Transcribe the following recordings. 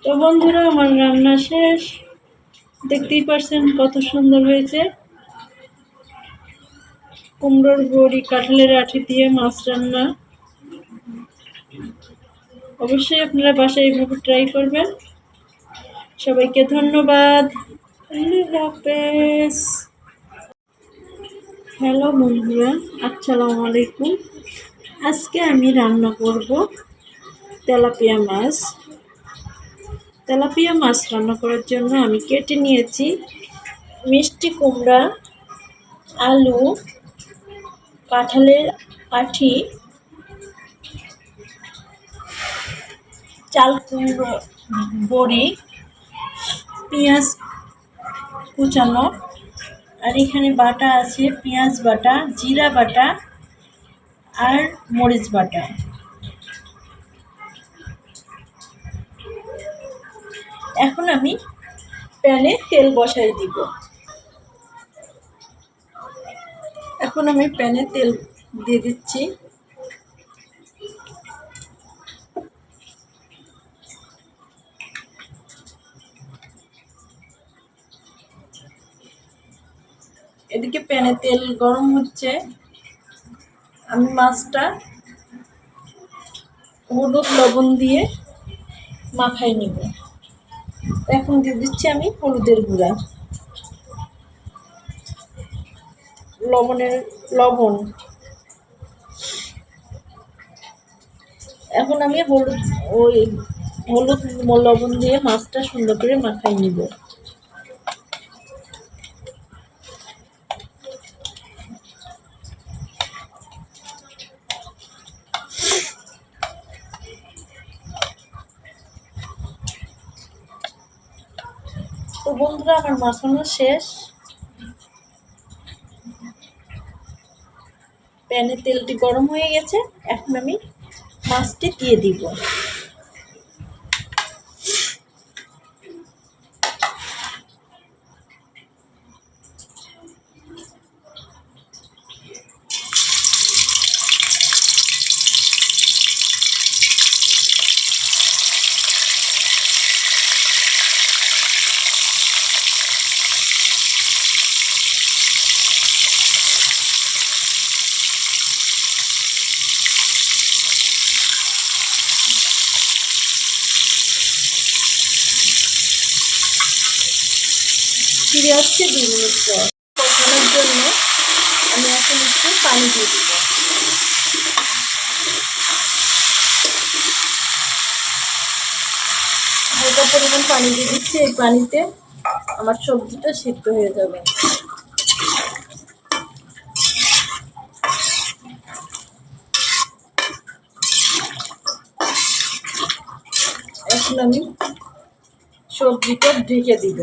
তো বন্ধুরা, আমার রান্না শেষ। দেখতেই পারছেন কত সুন্দর হয়েছে। কুমড়োর বড়ি, কাঁঠালের আঁটি দিয়ে মাছ রান্না। অবশ্যই আপনারা বাসায় এইভাবে ট্রাই করবেন। সবাইকে ধন্যবাদ। আল্লাহ হাফেজ। হ্যালো বন্ধুরা, আসসালামু আলাইকুম। আজকে আমি রান্না করব তেলাপিয়া মাছ। তেলাপিয়া মাছ রান্না করার জন্য আমি কেটে নিয়েছি মিষ্টি কুমড়া, আলু, কাঁঠালের আঁটি, চাল কুমড়ো বড়ি, পেঁয়াজ কুচানো, আর এখানে বাটা আছে পেঁয়াজ বাটা, জিরা বাটা আর মরিচ বাটা। এখন আমি প্যানে তেল বসাই দিব। এখন আমি প্যানে তেল দিয়ে দিচ্ছি। এদিকে প্যানে তেল গরম হচ্ছে। আমি মাছটা হলুদ লবণ দিয়ে মাখাই নিব। এখন দিয়ে দিচ্ছি আমি হলুদের গুঁড়া, লবণ। এখন আমি হলুদ লবণ দিয়ে মাছটা সুন্দর করে মাখাই নিব। তো বন্ধুরা, আমার মাখানো শেষ। প্যানে তেলটি গরম হয়ে গেছে। এখন আমি মাছটি দিয়ে দিব। ফিরে আসছে 2 মিনিট পর। কষানোর জন্য আমি এখন একটু পানি দিয়ে দিব। হালকা পরিমাণ পানি দিয়ে দিচ্ছি। এই পানিতে আমার সবজিটা সিদ্ধ হয়ে যাবে। এখন আমি সবজিটা ঢেকে দিব।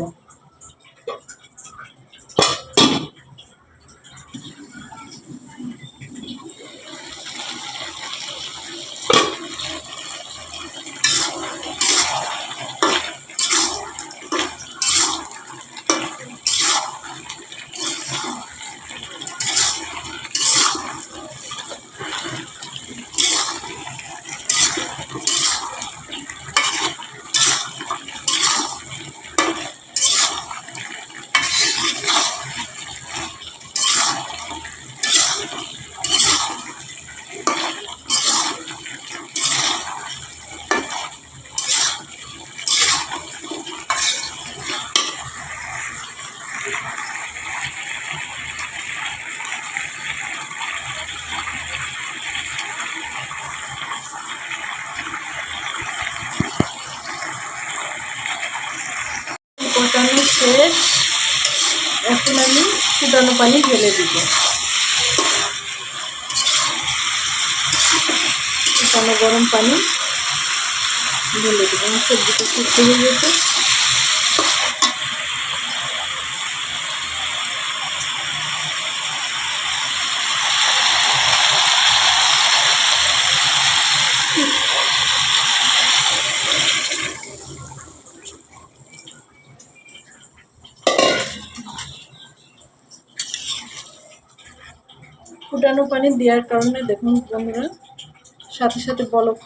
কষানো শেষ। এখন আমি ফুটানো পানি ঢেলে দিব। ফুটানো গরম পানি ঢেলে দিব। আমার সবজিটা সিদ্ধ হয়ে গেছে। ফুটানো পানি দেওয়ার কারণে দেখুন বন্ধুরা, সাথে সাথে বলক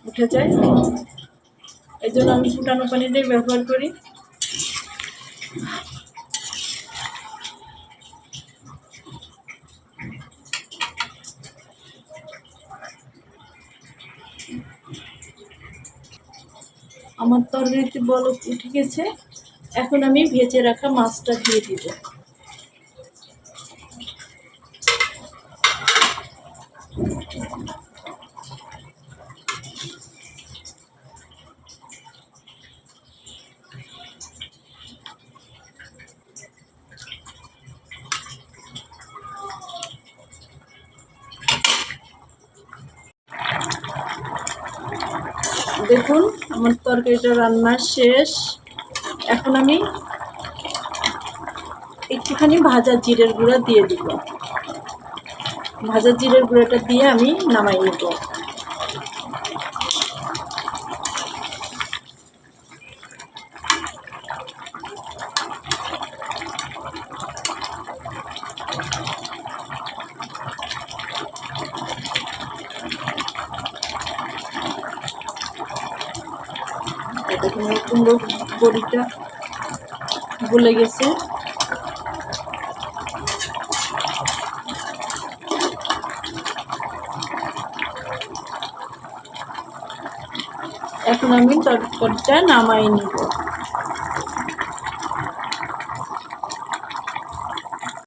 উঠে যায়। এই জন্য আমি ফুটানো পানিটাই ব্যবহার করি। আমার তরকারিতে বলক উঠে গেছে, এখন আমি ভেজে রাখা মাছটা দিয়ে দিব। দেখুন আমার তরকারিটা রান্না শেষ। এখন আমি একটুখানি ভাজা জিরের গুঁড়া দিয়ে দিব। ভাজা জিরের গুঁড়াটা দিয়ে আমি নামাই নেব। দেখুন কুমড়ো বড়িটা গলে গেছে। এখন আমি তরকারিটা নামাই নিব।